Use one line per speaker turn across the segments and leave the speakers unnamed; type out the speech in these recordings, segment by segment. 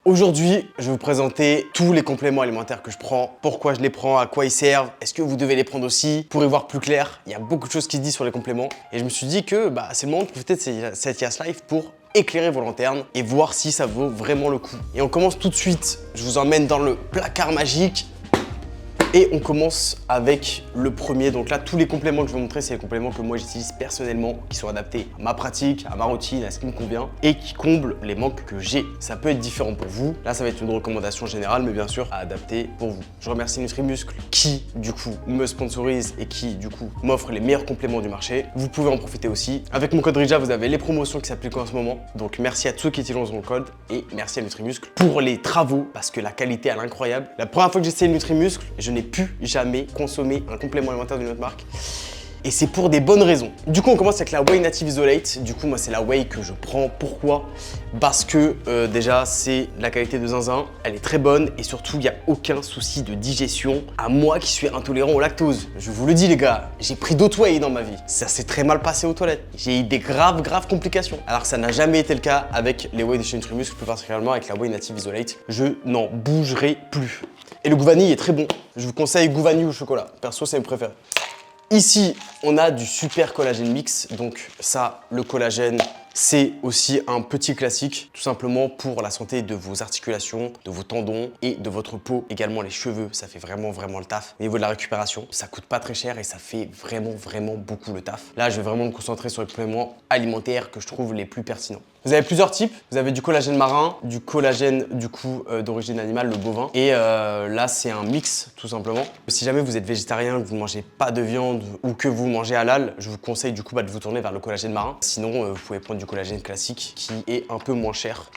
Aujourd'hui, je vais vous présenter tous les compléments alimentaires que je prends, pourquoi je les prends, à quoi ils servent, est-ce que vous devez les prendre aussi. Pour y voir plus clair, il y a beaucoup de choses qui se disent sur les compléments et je me suis dit que c'est le moment de profiter de cette Yas Life pour éclairer vos lanternes et voir si ça vaut vraiment le coup. Et on commence tout de suite, je vous emmène dans le placard magique. Et on commence avec le premier. Donc là, tous les compléments que je vais vous montrer, c'est les compléments que moi j'utilise personnellement, qui sont adaptés à ma pratique, à ma routine, à ce qui me convient et qui comblent les manques que j'ai. Ça peut être différent pour vous. Là, ça va être une recommandation générale, mais bien sûr à adapter pour vous. Je remercie Nutrimuscle qui, du coup, me sponsorise et qui, du coup, m'offre les meilleurs compléments du marché. Vous pouvez en profiter aussi. Avec mon code RIJA, vous avez les promotions qui s'appliquent en ce moment. Donc merci à tous ceux qui utilisent mon code et merci à Nutrimuscle pour les travaux parce que la qualité, elle est incroyable. La première fois que j'ai essayé Nutrimuscle, je n'ai pu jamais consommer un complément alimentaire d'une autre marque. Et c'est pour des bonnes raisons. Du coup, on commence avec la Whey Native Isolate. Du coup, moi, c'est la Whey que je prends. Pourquoi? Parce que déjà, c'est la qualité de zinzin. Elle est très bonne et surtout, il n'y a aucun souci de digestion. À moi qui suis intolérant au lactose. Je vous le dis, les gars, j'ai pris d'autres Whey dans ma vie. Ça s'est très mal passé aux toilettes. J'ai eu des graves complications. Alors que ça n'a jamais été le cas avec les Whey de chez Nutrimuscle, plus particulièrement avec la Whey Native Isolate. Je n'en bougerai plus. Et le goût vanille est très bon. Je vous conseille goût vanille ou chocolat. Perso, c'est mes préférés. Ici, on a du super collagène mix. Donc ça, le collagène, c'est aussi un petit classique, tout simplement pour la santé de vos articulations, de vos tendons et de votre peau. Également les cheveux, ça fait vraiment le taf. Au niveau de la récupération, ça coûte pas très cher et ça fait vraiment beaucoup le taf. Là, je vais vraiment me concentrer sur les compléments alimentaires que je trouve les plus pertinents. Vous avez plusieurs types. Vous avez du collagène marin, du collagène du coup d'origine animale, le bovin. Et là, c'est un mix tout simplement. Si jamais vous êtes végétarien, que vous ne mangez pas de viande ou que vous mangez halal, je vous conseille du coup de vous tourner vers le collagène marin. Sinon, vous pouvez prendre du collagène classique qui est un peu moins cher.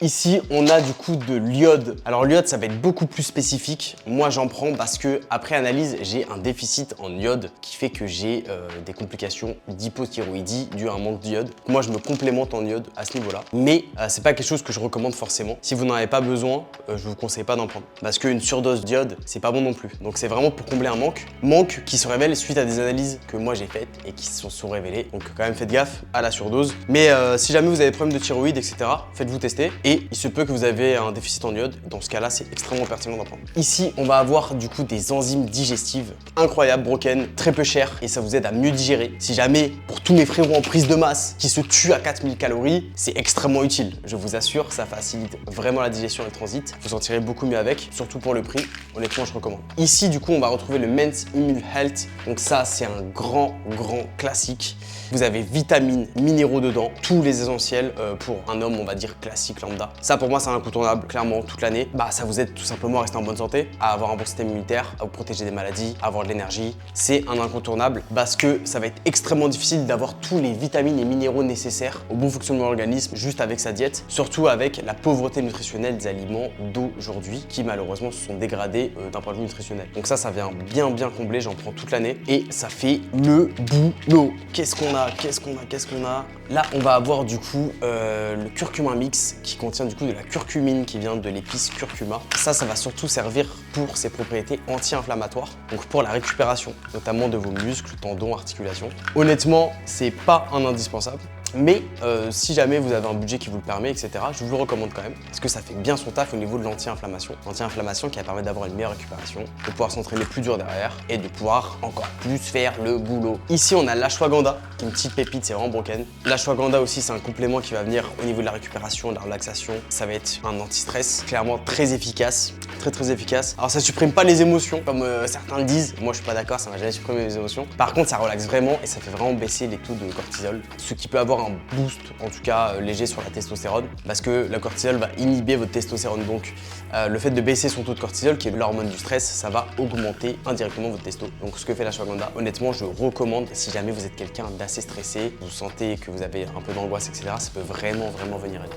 Ici, on a du coup de l'iode. Alors l'iode, ça va être beaucoup plus spécifique. Moi, j'en prends parce que après analyse, j'ai un déficit en iode qui fait que j'ai des complications d'hypothyroïdie dû à un manque d'iode. Moi, je me complémente en iode à ce niveau-là. Mais c'est pas quelque chose que je recommande forcément. Si vous n'en avez pas besoin, je vous conseille pas d'en prendre. Parce qu'une surdose d'iode, c'est pas bon non plus. Donc c'est vraiment pour combler un manque. Manque qui se révèle suite à des analyses que moi j'ai faites et qui se sont révélées. Donc quand même, faites gaffe à la surdose. Mais si jamais vous avez des problèmes de thyroïde, etc., faites-vous tester. Et il se peut que vous avez un déficit en iode. Dans ce cas-là, c'est extrêmement pertinent d'en prendre. Ici, on va avoir du coup des enzymes digestives incroyables, broken, très peu chères et ça vous aide à mieux digérer. Si jamais, pour tous mes frérots en prise de masse qui se tuent à 4000 calories, c'est extrêmement utile. Je vous assure, ça facilite vraiment la digestion et le transit. Vous sentirez beaucoup mieux avec, surtout pour le prix. Honnêtement, je recommande. Ici, du coup, on va retrouver le Men's Immune Health. Donc ça, c'est un grand classique. Vous avez vitamines, minéraux dedans, tous les essentiels pour un homme, on va dire, classique, lambda. Ça, pour moi, c'est incontournable, clairement, toute l'année. Ça vous aide tout simplement à rester en bonne santé, à avoir un bon système immunitaire, à vous protéger des maladies, à avoir de l'énergie. C'est un incontournable parce que ça va être extrêmement difficile d'avoir tous les vitamines et minéraux nécessaires au bon fonctionnement de l'organisme juste avec sa diète, surtout avec la pauvreté nutritionnelle des aliments d'aujourd'hui qui, malheureusement, se sont dégradés d'un point de vue nutritionnel. Donc ça vient bien combler, j'en prends toute l'année et ça fait le boulot. Qu'est-ce qu'on a? Là, on va avoir du coup le curcuma mix qui contient du coup de la curcumine qui vient de l'épice curcuma. Ça va surtout servir pour ses propriétés anti-inflammatoires, donc pour la récupération, notamment de vos muscles, tendons, articulations. Honnêtement, c'est pas un indispensable. Mais si jamais vous avez un budget qui vous le permet, etc., je vous le recommande quand même parce que ça fait bien son taf au niveau de l'anti-inflammation. L'anti-inflammation qui va permettre d'avoir une meilleure récupération, de pouvoir s'entraîner plus dur derrière et de pouvoir encore plus faire le boulot. Ici, on a l'ashwagandha, qui est une petite pépite, c'est vraiment broken. L'ashwagandha aussi, c'est un complément qui va venir au niveau de la récupération, de la relaxation. Ça va être un anti-stress, clairement très efficace. Très efficace. Alors ça supprime pas les émotions comme certains le disent. Moi je suis pas d'accord, ça va jamais supprimer les émotions. Par contre ça relaxe vraiment et ça fait vraiment baisser les taux de cortisol. Ce qui peut avoir un boost en tout cas léger sur la testostérone parce que la cortisol va inhiber votre testostérone. Donc le fait de baisser son taux de cortisol qui est l'hormone du stress, ça va augmenter indirectement votre testo. Donc ce que fait l'ashwagandha, honnêtement je recommande si jamais vous êtes quelqu'un d'assez stressé, vous sentez que vous avez un peu d'angoisse etc. Ça peut vraiment venir aider.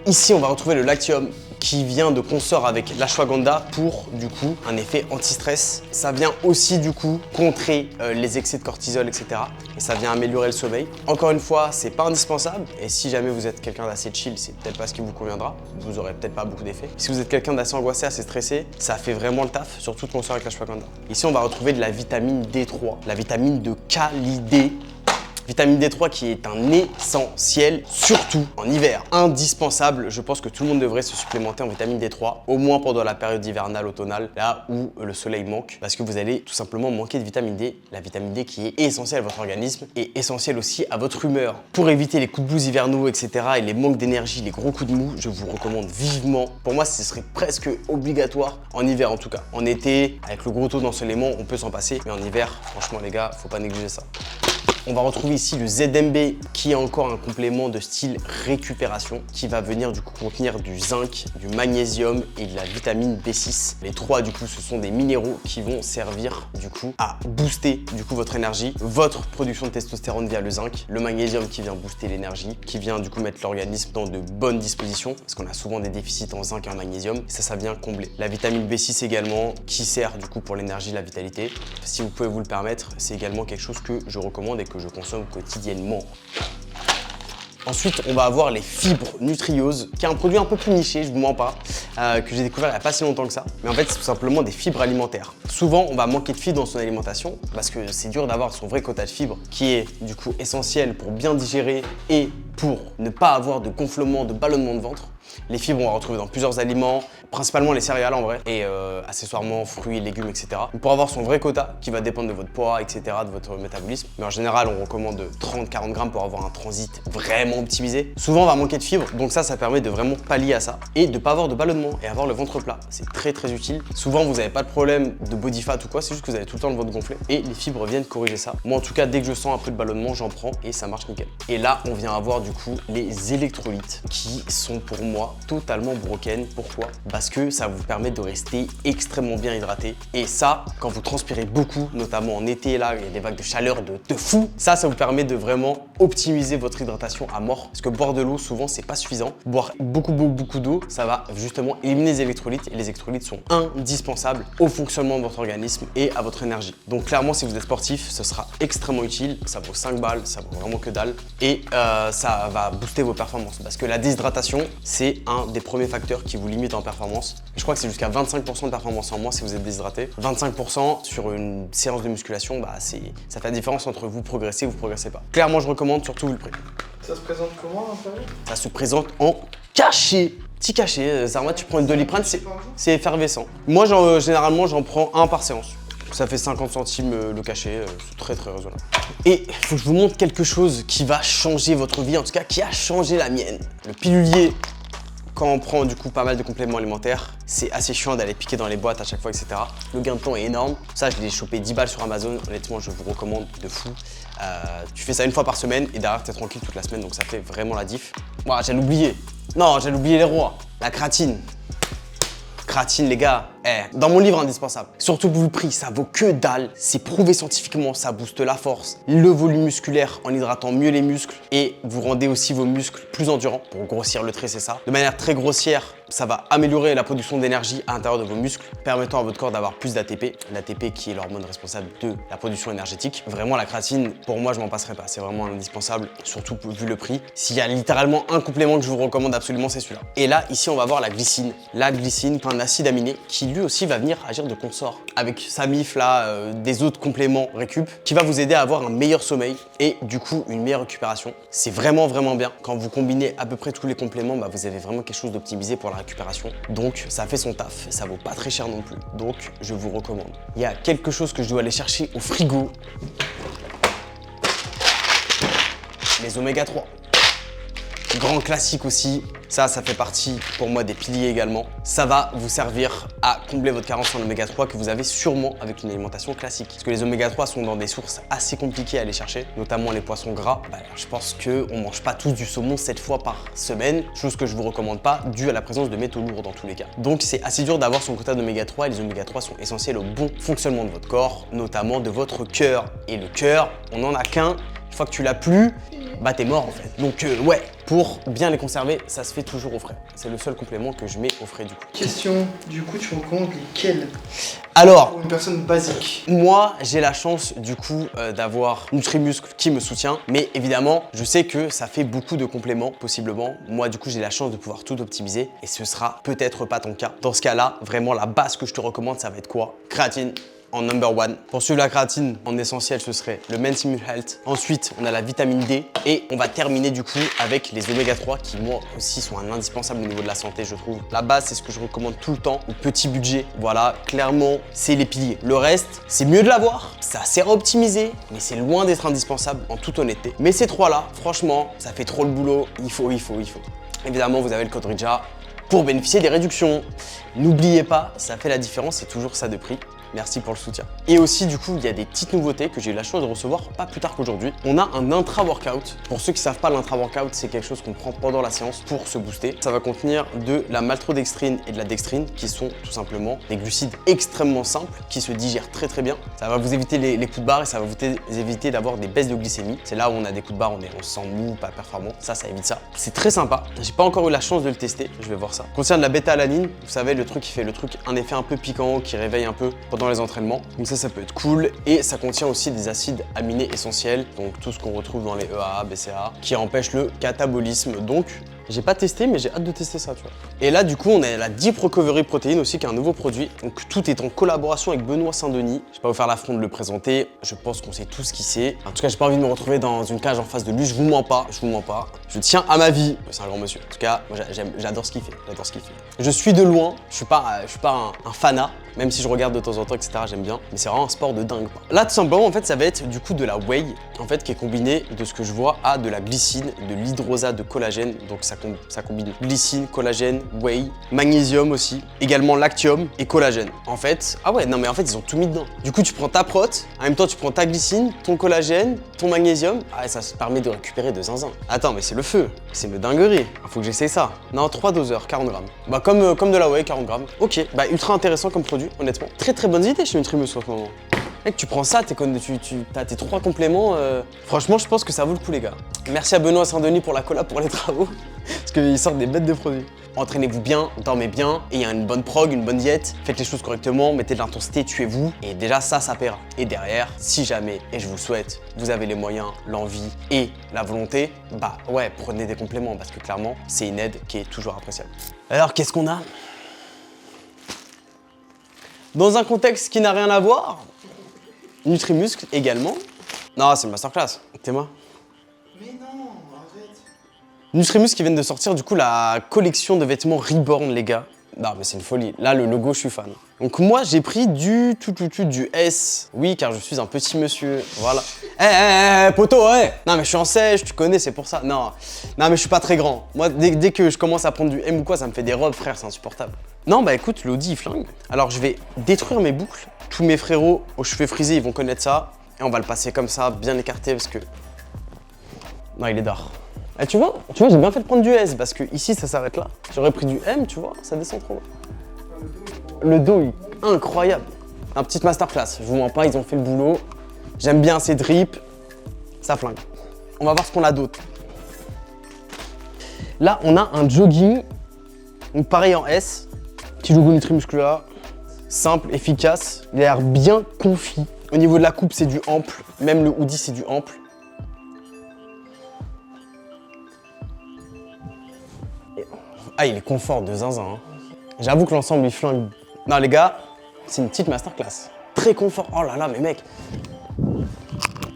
Ici, on va retrouver le Lactium qui vient de consort avec l'ashwagandha pour du coup un effet anti-stress. Ça vient aussi du coup contrer les excès de cortisol, etc. Et ça vient améliorer le sommeil. Encore une fois, c'est pas indispensable. Et si jamais vous êtes quelqu'un d'assez chill, c'est peut-être pas ce qui vous conviendra. Vous aurez peut-être pas beaucoup d'effets. Si vous êtes quelqu'un d'assez angoissé, assez stressé, ça fait vraiment le taf, surtout de consort avec l'ashwagandha. Ici, on va retrouver de la vitamine D3, la vitamine de qualité. Vitamine D3 qui est un essentiel, surtout en hiver. Indispensable, je pense que tout le monde devrait se supplémenter en vitamine D3, au moins pendant la période hivernale, automnale, là où le soleil manque, parce que vous allez tout simplement manquer de vitamine D, la vitamine D qui est essentielle à votre organisme et essentielle aussi à votre humeur. Pour éviter les coups de blues hivernaux, etc. et les manques d'énergie, les gros coups de mou, je vous recommande vivement. Pour moi, ce serait presque obligatoire en hiver en tout cas. En été, avec le gros taux d'ensoleillement, on peut s'en passer, mais en hiver, franchement les gars, faut pas négliger ça. On va retrouver ici le ZMB qui est encore un complément de style récupération qui va venir du coup contenir du zinc, du magnésium et de la vitamine B6. Les trois du coup ce sont des minéraux qui vont servir du coup à booster du coup votre énergie, votre production de testostérone via le zinc, le magnésium qui vient booster l'énergie, qui vient du coup mettre l'organisme dans de bonnes dispositions parce qu'on a souvent des déficits en zinc et en magnésium et ça vient combler. La vitamine B6 également qui sert du coup pour l'énergie et la vitalité. Si vous pouvez vous le permettre, c'est également quelque chose que je recommande et que je consomme quotidiennement. Ensuite, on va avoir les fibres Nutriose, qui est un produit un peu plus niché, je vous mens pas, que j'ai découvert il n'y a pas si longtemps que ça. Mais en fait, c'est tout simplement des fibres alimentaires. Souvent, on va manquer de fibres dans son alimentation parce que c'est dur d'avoir son vrai quota de fibres, qui est du coup essentiel pour bien digérer et pour ne pas avoir de gonflement, de ballonnement de ventre. Les fibres, on va retrouver dans plusieurs aliments, principalement les céréales en vrai, et accessoirement fruits, légumes, etc. Pour avoir son vrai quota, qui va dépendre de votre poids, etc., de votre métabolisme. Mais en général, on recommande 30-40 grammes pour avoir un transit vraiment optimisé. Souvent, on va manquer de fibres, donc ça permet de vraiment pallier à ça et de ne pas avoir de ballonnement et avoir le ventre plat. C'est très très utile. Souvent, vous n'avez pas de problème de body fat ou quoi, c'est juste que vous avez tout le temps le ventre gonflé et les fibres viennent corriger ça. Moi, en tout cas, dès que je sens un peu de ballonnement, j'en prends et ça marche nickel. Et là, on vient avoir du coup les électrolytes qui sont pour moi totalement broken. Pourquoi? Parce que ça vous permet de rester extrêmement bien hydraté. Et ça, quand vous transpirez beaucoup, notamment en été, là, il y a des vagues de chaleur de fou, ça vous permet de vraiment optimiser votre hydratation à mort. Parce que boire de l'eau, souvent, c'est pas suffisant. Boire beaucoup d'eau, ça va justement éliminer les électrolytes. Et les électrolytes sont indispensables au fonctionnement de votre organisme et à votre énergie. Donc clairement, si vous êtes sportif, ce sera extrêmement utile. Ça vaut 5 balles, ça vaut vraiment que dalle. Et ça va booster vos performances. Parce que la déshydratation, c'est un des premiers facteurs qui vous limite en performance. Je crois que c'est jusqu'à 25% de performance en moins si vous êtes déshydraté. 25% sur une séance de musculation, ça fait la différence entre vous progressez ou vous progressez pas. Clairement, je recommande, surtout vu le prix.
Ça se présente comment à l'intérieur?
Ça se présente en cachet. Petit cachet. Zarma, tu prends une Doliprane, c'est effervescent. Moi, généralement, j'en prends un par séance. Ça fait 50 centimes le cachet, c'est très très raisonnable. Et il faut que je vous montre quelque chose qui va changer votre vie, en tout cas qui a changé la mienne. Le pilulier. Quand on prend du coup pas mal de compléments alimentaires, c'est assez chiant d'aller piquer dans les boîtes à chaque fois, etc. Le gain de temps est énorme. Ça, je l'ai chopé 10 balles sur Amazon. Honnêtement, je vous recommande de fou. Tu fais ça une fois par semaine et derrière, tu es tranquille toute la semaine. Donc ça fait vraiment la diff. Voilà, j'allais oublier. Non, j'allais oublier les rois. La créatine. Créatine, les gars, dans mon livre indispensable. Surtout pour le prix, ça vaut que dalle. C'est prouvé scientifiquement, ça booste la force, le volume musculaire en hydratant mieux les muscles et vous rendez aussi vos muscles plus endurants. Pour grossir le trait, c'est ça. De manière très grossière, ça va améliorer la production d'énergie à l'intérieur de vos muscles, permettant à votre corps d'avoir plus d'ATP. L'ATP qui est l'hormone responsable de la production énergétique. Vraiment, la créatine, pour moi, je m'en passerai pas. C'est vraiment indispensable, surtout vu le prix. S'il y a littéralement un complément que je vous recommande absolument, c'est celui-là. Et là, ici, on va voir la glycine. La glycine, un acide aminé qui lui aussi va venir agir de consort avec sa mif là, des autres compléments récup qui va vous aider à avoir un meilleur sommeil et du coup une meilleure récupération. C'est vraiment bien. Quand vous combinez à peu près tous les compléments, vous avez vraiment quelque chose d'optimisé pour la récupération. Donc ça fait son taf, ça vaut pas très cher non plus. Donc je vous recommande. Il y a quelque chose que je dois aller chercher au frigo. Les oméga 3. Grand classique aussi, ça fait partie pour moi des piliers également. Ça va vous servir à combler votre carence en oméga 3 que vous avez sûrement avec une alimentation classique. Parce que les oméga 3 sont dans des sources assez compliquées à aller chercher, notamment les poissons gras. Je pense qu'on mange pas tous du saumon 7 fois par semaine, chose que je vous recommande pas, dû à la présence de métaux lourds dans tous les cas. Donc c'est assez dur d'avoir son quota d'oméga 3 et les oméga 3 sont essentiels au bon fonctionnement de votre corps, notamment de votre cœur. Et le cœur, on n'en a qu'un, une fois que tu l'as plus, t'es mort en fait. Donc ouais, pour bien les conserver, ça se fait toujours au frais. C'est le seul complément que je mets au frais du coup.
Question, du coup tu recommandes lesquels
alors,
pour une personne basique?
Moi, j'ai la chance du coup d'avoir Nutrimuscle qui me soutient, mais évidemment, je sais que ça fait beaucoup de compléments possiblement. Moi, du coup, j'ai la chance de pouvoir tout optimiser et ce sera peut-être pas ton cas. Dans ce cas-là, vraiment la base que je te recommande, ça va être quoi? Créatine en number one. Pour suivre la créatine, en essentiel, ce serait le Mentimul Health. Ensuite, on a la vitamine D et on va terminer du coup avec les oméga 3 qui, moi aussi, sont un indispensable au niveau de la santé, je trouve. La base, c'est ce que je recommande tout le temps, au petit budget. Voilà, clairement, c'est les piliers. Le reste, c'est mieux de l'avoir, ça sert à optimiser, mais c'est loin d'être indispensable en toute honnêteté. Mais ces trois-là, franchement, ça fait trop le boulot, il faut. Évidemment, vous avez le code RIDJA pour bénéficier des réductions. N'oubliez pas, ça fait la différence, c'est toujours ça de prix. Merci pour le soutien. Et aussi, du coup, il y a des petites nouveautés que j'ai eu la chance de recevoir pas plus tard qu'aujourd'hui. On a un intra-workout. Pour ceux qui ne savent pas, l'intra-workout, c'est quelque chose qu'on prend pendant la séance pour se booster. Ça va contenir de la maltodextrine et de la dextrine, qui sont tout simplement des glucides extrêmement simples, qui se digèrent très très bien. Ça va vous éviter les coups de barre et ça va vous éviter d'avoir des baisses de glycémie. C'est là où on a des coups de barre, on se sent mou, pas performant. Ça évite ça. C'est très sympa. J'ai pas encore eu la chance de le tester. Je vais voir ça. Concernant la bêta-alanine, vous savez, le truc qui fait un effet un peu piquant, qui réveille un peu pendant les entraînements. Donc ça peut être cool. Et ça contient aussi des acides aminés essentiels, donc tout ce qu'on retrouve dans les EAA, BCAA, qui empêchent le catabolisme. Donc j'ai pas testé, mais j'ai hâte de tester ça, tu vois. Et là, du coup, on a la Deep Recovery Protein aussi, qui est un nouveau produit. Donc tout est en collaboration avec Benoît Saint-Denis. Je vais pas vous faire l'affront de le présenter. Je pense qu'on sait tout ce qu'il sait. En tout cas, j'ai pas envie de me retrouver dans une cage en face de lui. Je vous mens pas. Je tiens à ma vie. C'est un grand monsieur. En tout cas, moi, j'adore ce qu'il fait. Je suis de loin. Je suis pas un fanat, même si je regarde de temps en temps, etc. J'aime bien. Mais c'est vraiment un sport de dingue, quoi. Là, tout simplement, en fait, ça va être du coup de la whey, en fait, qui est combinée, de ce que je vois, à de la glycine, de l'hydrosate de collagène. Donc ça combine glycine, collagène, whey, magnésium aussi, également lactium et collagène. En fait, ah ouais, non mais en fait ils ont tout mis dedans. Du coup tu prends ta prot, en même temps tu prends ta glycine, ton collagène, ton magnésium, et ça se permet de récupérer de zinzin. Attends mais c'est le feu, c'est une dinguerie, faut que j'essaye ça. Non, 3 doseurs, 40 grammes. Bah comme de la whey, 40 grammes. Ok, bah ultra intéressant comme produit, honnêtement. Très très bonnes idées chez Nutrimus en ce moment. Mec, tu prends ça, t'as tes 3 compléments. Franchement, je pense que ça vaut le coup, les gars. Merci à Benoît Saint-Denis pour la collab pour les travaux, parce qu'ils sortent des bêtes de produits. Entraînez-vous bien, dormez bien, et il y a une bonne prog, une bonne diète. Faites les choses correctement, mettez de l'intensité, tuez-vous, et déjà ça paiera. Et derrière, si jamais, et je vous le souhaite, vous avez les moyens, l'envie et la volonté, bah ouais, prenez des compléments, parce que clairement, c'est une aide qui est toujours appréciable. Alors, qu'est-ce qu'on a? Dans un contexte qui n'a rien à voir, Nutrimuscle également. Non, c'est le masterclass. T'es moi.
Mais non, arrête.
Nutrimuscle qui viennent de sortir du coup la collection de vêtements Reborn, les gars. Non, mais c'est une folie. Là, le logo, je suis fan. Donc moi, j'ai pris du S. Oui, car je suis un petit monsieur. Voilà. Poto, ouais. Non, mais je suis en sèche, tu connais, c'est pour ça. Non, mais je suis pas très grand. Moi, dès que je commence à prendre du M ou quoi, ça me fait des robes, frère, c'est insupportable. Non, bah écoute, l'Audi, il flingue. Alors, je vais détruire mes boucles. Tous mes frérots aux cheveux frisés, ils vont connaître ça. Et on va le passer comme ça, bien écarté, parce que... Non, il est d'art. Et tu vois, j'ai bien fait de prendre du S, parce que ici, ça s'arrête là. J'aurais pris du M, tu vois, ça descend trop bas. Le dos, il est incroyable. Un petit masterclass, je vous mens pas, ils ont fait le boulot. J'aime bien ces drips, ça flingue. On va voir ce qu'on a d'autre. Là, on a un jogging, donc pareil en S. Petit logo Nutrimuscula, simple, efficace. Il a l'air bien confit. Au niveau de la coupe, c'est du ample. Même le hoodie, c'est du ample. Ah, il est confort de zinzin. Hein. J'avoue que l'ensemble, il flingue. Non, les gars, c'est une petite masterclass. Très confort. Oh là là, mais mec.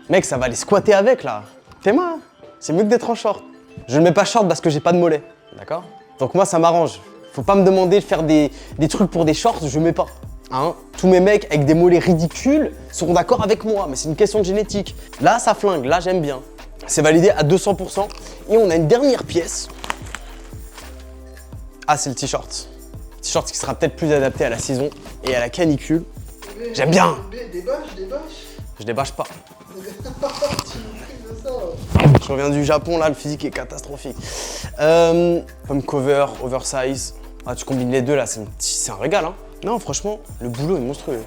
Mec, ça va aller squatter avec, là. Fais-moi. C'est mieux que d'être en short. Je ne mets pas short parce que j'ai pas de mollet. D'accord? Donc moi, ça m'arrange. Faut pas me demander de faire des trucs pour des shorts, je mets pas. Hein? Tous mes mecs avec des mollets ridicules seront d'accord avec moi, mais c'est une question de génétique. Là, ça flingue, là, j'aime bien. C'est validé à 200%. Et on a une dernière pièce. Ah, c'est le t-shirt. T-shirt qui sera peut-être plus adapté à la saison et à la canicule. J'aime bien. Je débâche pas. Je reviens du Japon, là, le physique est catastrophique. Pomme cover, oversize. Ah, tu combines les deux, là, c'est un régal, hein. Non, franchement, le boulot est monstrueux.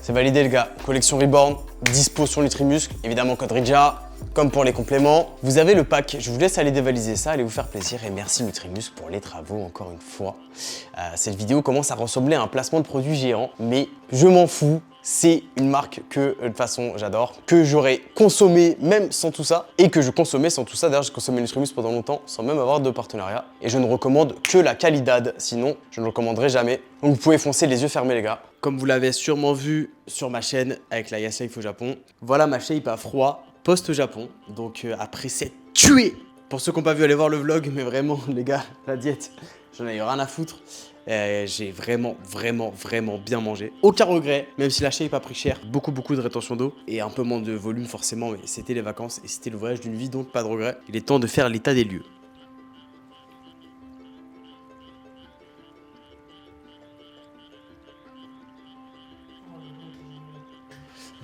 C'est validé, les gars. Collection Reborn, dispo sur Nutrimuscle. Évidemment, code RIDJA, comme pour les compléments, vous avez le pack. Je vous laisse aller dévaliser ça, allez vous faire plaisir et merci Nutrimus pour les travaux encore une fois. Cette vidéo commence à ressembler à un placement de produit géant, mais je m'en fous. C'est une marque que, de toute façon, j'adore, que j'aurais consommé même sans tout ça, et que je consommais sans tout ça. D'ailleurs, j'ai consommé Nutrimus pendant longtemps, sans même avoir de partenariat. Et je ne recommande que la Calidad, sinon, je ne le recommanderai jamais. Donc, vous pouvez foncer les yeux fermés, les gars. Comme vous l'avez sûrement vu sur ma chaîne, avec la Yas Life au Japon, voilà ma shape à froid post-Japon. Donc, après s'être tué, pour ceux qui n'ont pas vu, allez voir le vlog, mais vraiment, les gars, la diète, j'en ai eu rien à foutre. J'ai vraiment bien mangé. Aucun regret, même si la shape a pris cher. Beaucoup de rétention d'eau et un peu moins de volume forcément, mais c'était les vacances et c'était le voyage d'une vie, donc pas de regret. Il est temps de faire l'état des lieux.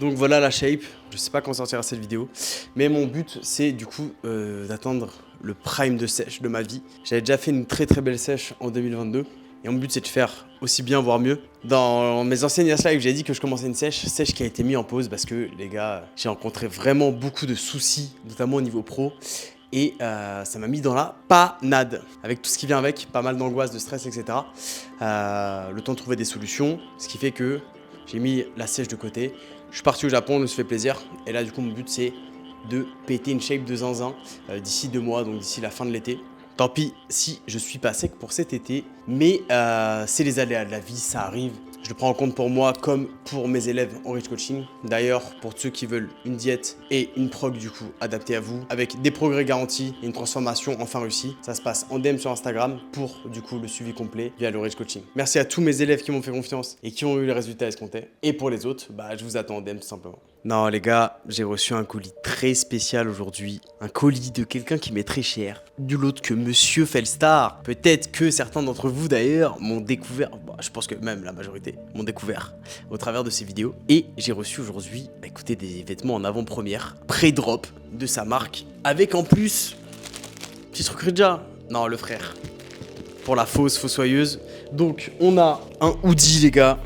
Donc voilà la shape, je sais pas quand sortira cette vidéo, mais mon but c'est du coup d'atteindre le prime de sèche de ma vie. J'avais déjà fait une très belle sèche en 2022. Et mon but, c'est de faire aussi bien, voire mieux. Dans mes anciennes Yas Life, j'ai dit que je commençais une sèche qui a été mise en pause parce que, les gars, j'ai rencontré vraiment beaucoup de soucis, notamment au niveau pro. Et ça m'a mis dans la panade. Avec tout ce qui vient avec, pas mal d'angoisse, de stress, etc. Le temps de trouver des solutions, ce qui fait que j'ai mis la sèche de côté. Je suis parti au Japon, on me fait plaisir. Et là, du coup, mon but, c'est de péter une shape de zinzin d'ici 2 mois, donc d'ici la fin de l'été. Tant pis si je suis pas sec pour cet été, mais c'est les aléas de la vie, ça arrive. Je le prends en compte pour moi comme pour mes élèves en Rich Coaching. D'ailleurs, pour ceux qui veulent une diète et une prog du coup adaptée à vous, avec des progrès garantis et une transformation enfin réussie, ça se passe en DM sur Instagram pour du coup le suivi complet via le Rich Coaching. Merci à tous mes élèves qui m'ont fait confiance et qui ont eu les résultats escomptés. Et pour les autres, bah, je vous attends en DM tout simplement. Non les gars, j'ai reçu un colis très spécial aujourd'hui. Un colis de quelqu'un qui m'est très cher. Nul autre que Monsieur Felstar. Peut-être que certains d'entre vous d'ailleurs m'ont découvert, bah, je pense que même la majorité m'ont découvert au travers de ces vidéos. Et j'ai reçu aujourd'hui, bah, écoutez, des vêtements en avant-première, pré-drop de sa marque. Avec en plus, petit truc Ridja. Non, le frère. Pour la fossoyeuse. Donc on a un hoodie les gars.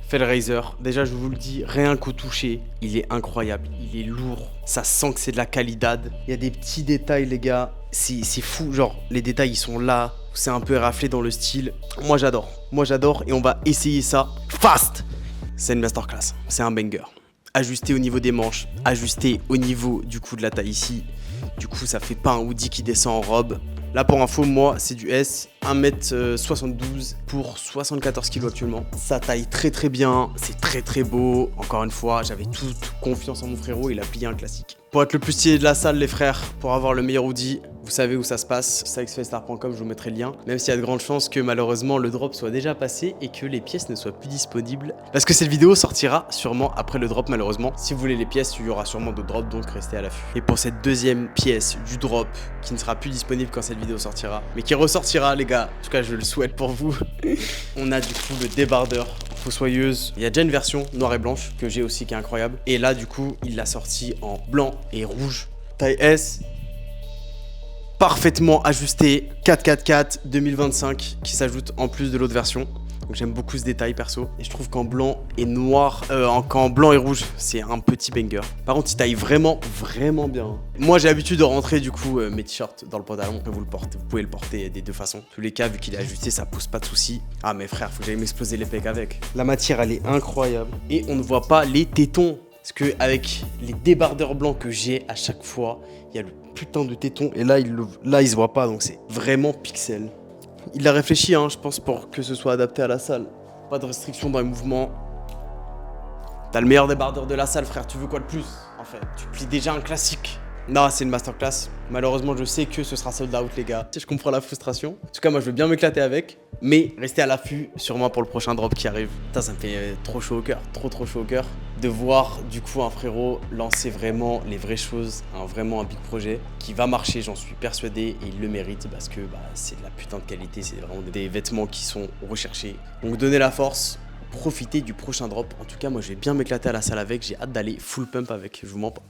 Fellraiser, déjà je vous le dis, rien qu'au toucher, il est incroyable, il est lourd, ça sent que c'est de la Calidad. Il y a des petits détails les gars, c'est fou, genre les détails ils sont là, c'est un peu éraflé dans le style. Moi j'adore et on va essayer ça fast. C'est une masterclass, c'est un banger. Ajusté au niveau des manches, ajusté au niveau du coup de la taille ici. Du coup ça fait pas un hoodie qui descend en robe. Là pour info, moi c'est du S, 1m72 pour 74 kg actuellement. Ça taille très bien, c'est très beau. Encore une fois, j'avais toute confiance en mon frérot, il a plié un classique. Pour être le plus stylé de la salle les frères, pour avoir le meilleur hoodie, vous savez où ça se passe, sexfestar.com, je vous mettrai le lien. Même s'il y a de grandes chances que malheureusement le drop soit déjà passé et que les pièces ne soient plus disponibles. Parce que cette vidéo sortira sûrement après le drop malheureusement. Si vous voulez les pièces, il y aura sûrement d'autres drops, donc restez à l'affût. Et pour cette deuxième pièce du drop, qui ne sera plus disponible quand cette vidéo sortira, mais qui ressortira les gars, en tout cas je le souhaite pour vous, on a du coup le débardeur fossoyeuse. Il y a déjà une version noire et blanche que j'ai aussi qui est incroyable. Et là du coup il l'a sorti en blanc et rouge. Taille S. Parfaitement ajusté. 444 2025 qui s'ajoute en plus de l'autre version. Donc j'aime beaucoup ce détail perso. Et je trouve qu'en blanc et noir, qu'en blanc et rouge, c'est un petit banger. Par contre, il taille vraiment bien. Moi, j'ai l'habitude de rentrer du coup mes t-shirts dans le pantalon. Vous pouvez le porter des deux façons. En tous les cas, vu qu'il est ajusté, ça pose pas de soucis. Ah, mais frère, faut que j'aille m'exploser les pecs avec. La matière, elle est incroyable. Et on ne voit pas les tétons. Parce que avec les débardeurs blancs que j'ai à chaque fois, il y a le putain de téton. Et là, il se voit pas, donc c'est vraiment pixel. Il a réfléchi, hein, je pense, pour que ce soit adapté à la salle. Pas de restriction dans les mouvements. T'as le meilleur débardeur de la salle, frère. Tu veux quoi de plus, en fait? Tu plies déjà un classique. Non, c'est une masterclass. Malheureusement, je sais que ce sera sold out, les gars. Je comprends la frustration. En tout cas, moi, je veux bien m'éclater avec. Mais restez à l'affût, sûrement pour le prochain drop qui arrive. Putain, ça me fait trop chaud au cœur. Trop chaud au cœur. De voir, du coup, un frérot lancer vraiment les vraies choses. Vraiment un big projet qui va marcher, j'en suis persuadé. Et il le mérite parce que c'est de la putain de qualité. C'est vraiment des vêtements qui sont recherchés. Donc, donnez la force. Profitez du prochain drop. En tout cas, moi, je vais bien m'éclater à la salle avec. J'ai hâte d'aller full pump avec. Je vous mens pas.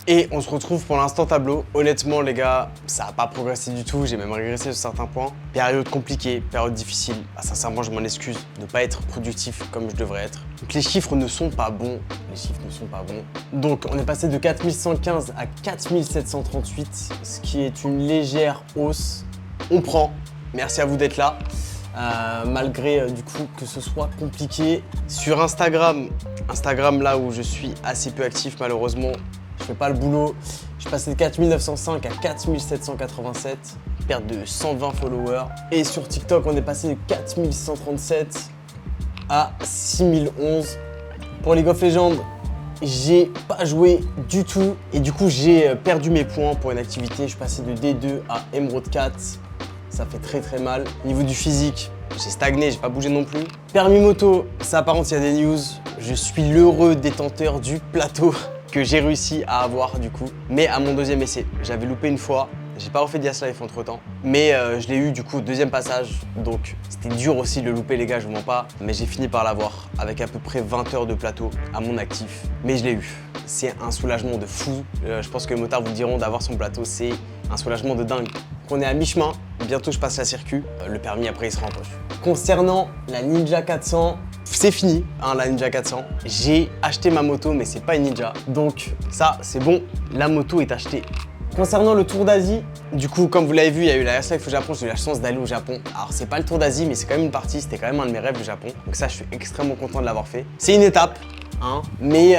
Et on se retrouve pour l'instant tableau. Honnêtement les gars, ça n'a pas progressé du tout, j'ai même régressé sur certains points. Période compliquée, période difficile. Ah, sincèrement, je m'en excuse de ne pas être productif comme je devrais être. Donc les chiffres ne sont pas bons. Les chiffres ne sont pas bons. Donc on est passé de 4115 à 4738, ce qui est une légère hausse. On prend. Merci à vous d'être là. Malgré du coup que ce soit compliqué. Sur Instagram là où je suis assez peu actif malheureusement, je fais pas le boulot. Je suis passé de 4905 à 4787, perte de 120 followers. Et sur TikTok, on est passé de 4137 à 6011. Pour League of Legends, j'ai pas joué du tout et du coup j'ai perdu mes points pour une activité. Je suis passé de D2 à Emerald 4. Ça fait très mal. Au niveau du physique, j'ai stagné, j'ai pas bougé non plus. Permis moto, ça apparente, il y a des news. Je suis l'heureux détenteur du plateau que j'ai réussi à avoir du coup, mais à mon deuxième essai. J'avais loupé une fois, j'ai pas refait d'IAS Life entre temps, mais je l'ai eu du coup deuxième passage, donc c'était dur aussi de le louper les gars, je vous mens pas, mais j'ai fini par l'avoir avec à peu près 20 heures de plateau à mon actif, mais je l'ai eu. C'est un soulagement de fou, je pense que les motards vous diront d'avoir son plateau, c'est un soulagement de dingue. On est à mi-chemin, bientôt je passe la circuit, le permis après il sera en poche. Concernant la Ninja 400, c'est fini, hein, la Ninja 400. J'ai acheté ma moto, mais c'est pas une Ninja. Donc ça, c'est bon, la moto est achetée. Concernant le Tour d'Asie, du coup, comme vous l'avez vu, il y a eu la IAS Life au Japon. J'ai eu la chance d'aller au Japon. Alors, c'est pas le Tour d'Asie, mais c'est quand même une partie. C'était quand même un de mes rêves, le Japon. Donc ça, je suis extrêmement content de l'avoir fait. C'est une étape, hein, mais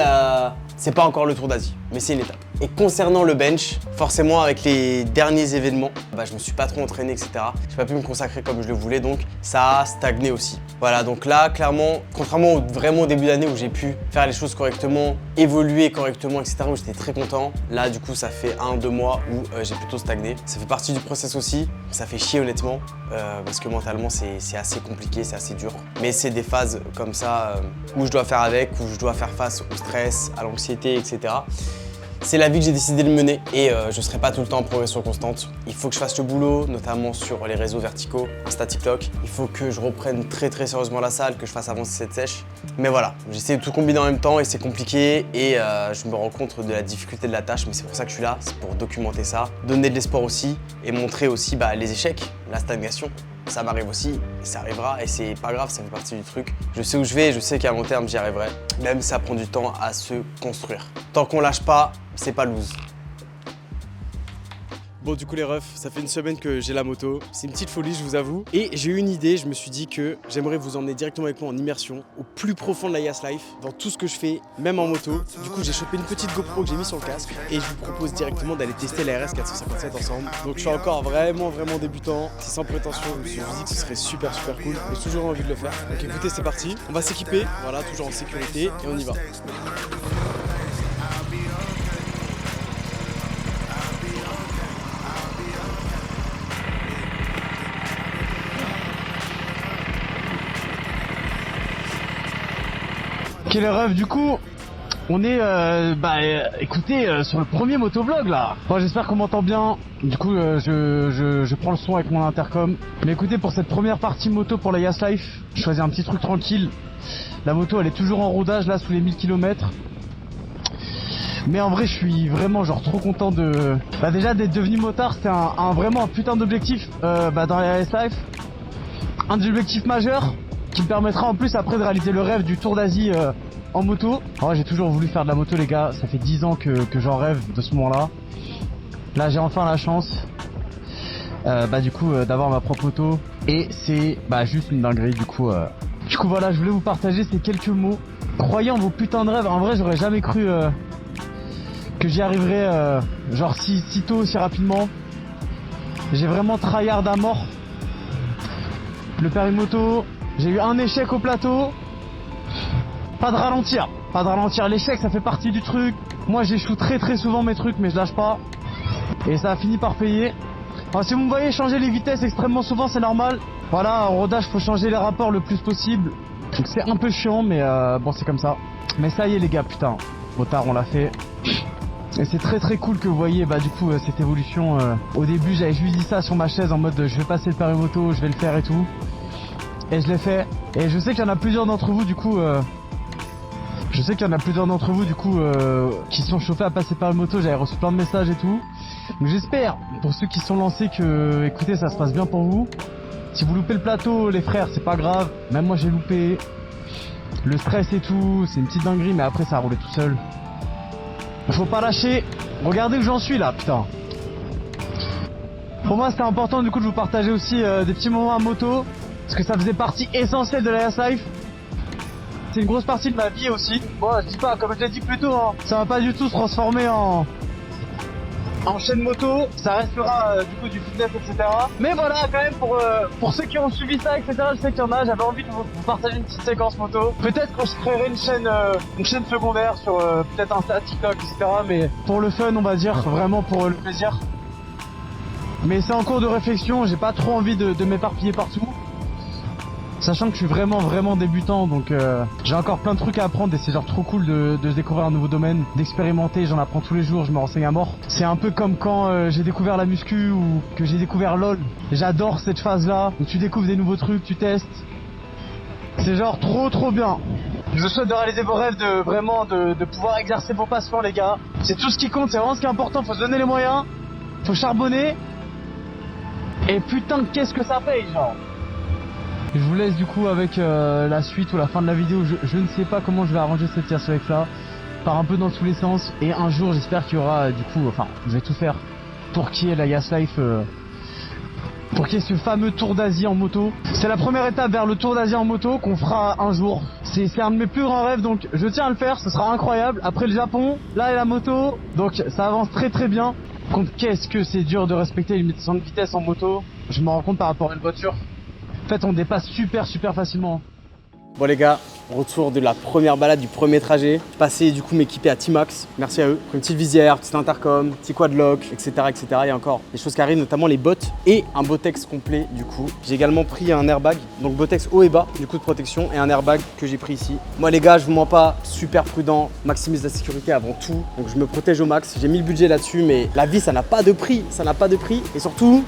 c'est pas encore le Tour d'Asie, mais c'est une étape. Et concernant le bench, forcément avec les derniers événements, je me suis pas trop entraîné, etc. J'ai pas pu me consacrer comme je le voulais, donc ça a stagné aussi. Voilà, donc là, clairement, contrairement vraiment au début d'année où j'ai pu faire les choses correctement, évoluer correctement, etc., où j'étais très content, là, du coup, ça fait 1-2 mois où j'ai plutôt stagné. Ça fait partie du process aussi, ça fait chier honnêtement, parce que mentalement, c'est assez compliqué, c'est assez dur. Mais c'est des phases comme ça où je dois faire avec, où je dois faire face au stress, à l'anxiété, etc. C'est la vie que j'ai décidé de mener et je ne serai pas tout le temps en progression constante. Il faut que je fasse le boulot, notamment sur les réseaux verticaux, Insta, TikTok. Il faut que je reprenne très sérieusement la salle, que je fasse avancer cette sèche. Mais voilà, j'essaie de tout combiner en même temps et c'est compliqué et je me rends compte de la difficulté de la tâche, mais c'est pour ça que je suis là, c'est pour documenter ça, donner de l'espoir aussi et montrer aussi les échecs, la stagnation. Ça m'arrive aussi, ça arrivera et c'est pas grave, ça fait partie du truc. Je sais où je vais, je sais qu'à long terme j'y arriverai, même si ça prend du temps à se construire. Tant qu'on lâche pas, c'est pas lose. Bon du coup les refs, ça fait une semaine que j'ai la moto, c'est une petite folie je vous avoue. Et j'ai eu une idée, je me suis dit que j'aimerais vous emmener directement avec moi en immersion, au plus profond de la IAS Life, dans tout ce que je fais, même en moto. Du coup j'ai chopé une petite GoPro que j'ai mis sur le casque et je vous propose directement d'aller tester la RS 457 ensemble. Donc je suis encore vraiment débutant, c'est sans prétention, je me suis dit que ce serait super cool, j'ai toujours envie de le faire. Donc écoutez c'est parti, on va s'équiper, voilà toujours en sécurité et on y va.
Ok les refs, du coup on est écoutez sur le premier motovlog là. Bon, j'espère qu'on m'entend bien. Du coup je prends le son avec mon intercom. Mais écoutez, pour cette première partie moto pour la IAS Life, je choisis un petit truc tranquille. La moto elle est toujours en rodage là sous les 1000 km. Mais en vrai je suis vraiment trop content de déjà d'être devenu motard. C'était vraiment un putain d'objectif dans la IAS Life. Un des objectifs majeurs qui me permettra en plus après de réaliser le rêve du Tour d'Asie en moto. Alors, j'ai toujours voulu faire de la moto les gars, ça fait 10 ans que j'en rêve de ce moment là. Là j'ai enfin la chance du coup d'avoir ma propre moto et c'est juste une dinguerie du coup voilà, je voulais vous partager ces quelques mots. Croyez en vos putains de rêves, en vrai j'aurais jamais cru que j'y arriverais si tôt, si rapidement. J'ai vraiment tryhard à mort. Le permis moto, j'ai eu un échec au plateau. Pas de ralentir, l'échec ça fait partie du truc. Moi j'échoue très souvent mes trucs mais je lâche pas. Et ça a fini par payer. Alors, si vous me voyez changer les vitesses extrêmement souvent c'est normal. Voilà, en rodage faut changer les rapports le plus possible. Donc c'est un peu chiant mais bon c'est comme ça. Mais ça y est les gars, putain, motard on l'a fait. Et c'est très cool que vous voyez du coup cette évolution. Au début j'avais juste dit ça sur ma chaise en mode je vais passer le permis moto, je vais le faire et tout. Et je l'ai fait. Et je sais qu'il y en a plusieurs d'entre vous du coup Je sais qu'il y en a plusieurs d'entre vous du coup qui sont chauffés à passer par la moto, j'avais reçu plein de messages et tout. Donc j'espère, pour ceux qui sont lancés, que écoutez, ça se passe bien pour vous. Si vous loupez le plateau, les frères, c'est pas grave, même moi j'ai loupé. Le stress et tout, c'est une petite dinguerie, mais après ça a roulé tout seul. Faut pas lâcher. Regardez où j'en suis là, putain. Pour moi c'était important du coup de vous partager aussi des petits moments à moto, parce que ça faisait partie essentielle de la Yas Life. C'est une grosse partie de ma vie aussi. Bon, je dis pas, comme je l'ai dit plus tôt, hein, ça va pas du tout se transformer en chaîne moto, ça restera du coup du fitness, etc. Mais voilà, quand même, pour ceux qui ont suivi ça, etc., je sais qu'il y en a, j'avais envie de vous partager une petite séquence moto. Peut-être que je créerai une chaîne secondaire sur peut-être Insta, TikTok, etc. Mais pour le fun, on va dire, vraiment pour le plaisir. Mais c'est en cours de réflexion, j'ai pas trop envie de m'éparpiller partout. Sachant que je suis vraiment débutant, donc j'ai encore plein de trucs à apprendre et c'est genre trop cool de découvrir un nouveau domaine, d'expérimenter, j'en apprends tous les jours, je me renseigne à mort. C'est un peu comme quand j'ai découvert la muscu ou que j'ai découvert LOL. J'adore cette phase là, où tu découvres des nouveaux trucs, tu testes. C'est genre trop bien. Je vous souhaite de réaliser vos rêves, de pouvoir exercer vos passions les gars. C'est tout ce qui compte, c'est vraiment ce qui est important, faut se donner les moyens, faut charbonner. Et putain qu'est-ce que ça paye genre. Je vous laisse du coup avec la suite ou la fin de la vidéo. Je ne sais pas comment je vais arranger cette Yas Life là. Part un peu dans tous les sens. Et un jour j'espère qu'il y aura du coup, enfin je vais tout faire pour qu'il y ait la Yas Life, pour qu'il y ait ce fameux tour d'Asie en moto. C'est la première étape vers le tour d'Asie en moto qu'on fera un jour. C'est un de mes plus grands rêves, donc je tiens à le faire, ce sera incroyable. Après le Japon, là est la moto, donc ça avance très bien. Contre qu'est-ce que c'est dur de respecter les limitations de vitesse en moto. Je me rends compte par rapport à une voiture. En fait, on dépasse super facilement.
Bon les gars, retour de la première balade, du premier trajet. Passé du coup m'équiper à T-Max, merci à eux. Une petite visière, petite intercom, petit quadlock, etc. Il y a encore des choses qui arrivent, notamment les bottes et un Botex complet du coup. J'ai également pris un airbag, donc Botex haut et bas, du coup de protection, et un airbag que j'ai pris ici. Moi les gars, je vous mens pas, super prudent, maximise la sécurité avant tout. Donc je me protège au max, j'ai mis le budget là-dessus, mais la vie ça n'a pas de prix, Et surtout,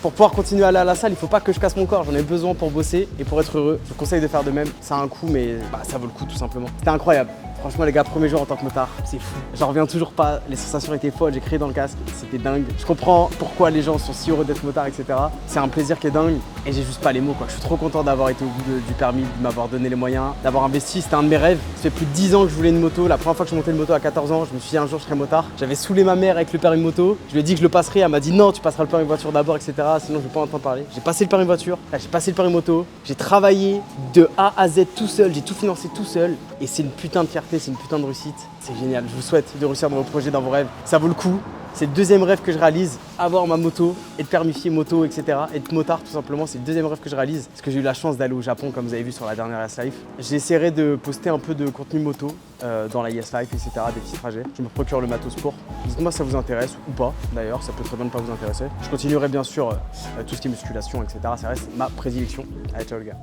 pour pouvoir continuer à aller à la salle, il faut pas que je casse mon corps. J'en ai besoin pour bosser et pour être heureux. Je vous conseille de faire de même. Ça a un coût, mais ça vaut le coup tout simplement. C'était incroyable. Franchement les gars, premier jour en tant que motard, c'est fou. J'en reviens toujours pas, les sensations étaient folles, j'ai crié dans le casque, c'était dingue. Je comprends pourquoi les gens sont si heureux d'être motard, etc. C'est un plaisir qui est dingue et j'ai juste pas les mots quoi. Je suis trop content d'avoir été au bout du permis, de m'avoir donné les moyens, d'avoir investi, c'était un de mes rêves. Ça fait plus de 10 ans que je voulais une moto. La première fois que je montais une moto à 14 ans, je me suis dit un jour je serai motard. J'avais saoulé ma mère avec le permis moto, je lui ai dit que je le passerais, elle m'a dit non, tu passeras le permis voiture d'abord, etc. Sinon je vais pas entendre parler. J'ai passé le permis voiture, là j'ai passé le permis moto, j'ai travaillé de A à Z tout seul, j'ai tout financé tout seul et c'est une putain de fierté, c'est une putain de réussite. C'est génial, je vous souhaite de réussir dans vos projets, dans vos rêves, ça vaut le coup. C'est le deuxième rêve que je réalise, avoir ma moto, être permifié moto, etc. Être motard tout simplement, c'est le deuxième rêve que je réalise. Parce que j'ai eu la chance d'aller au Japon, comme vous avez vu sur la dernière Yas Life. J'essaierai de poster un peu de contenu moto dans la Yas Life, etc. Des petits trajets. Je me procure le matos pour. Dites-moi si ça vous intéresse ou pas. D'ailleurs, ça peut très bien ne pas vous intéresser. Je continuerai bien sûr tout ce qui est musculation, etc. Ça reste ma prédilection. Allez, ciao les gars.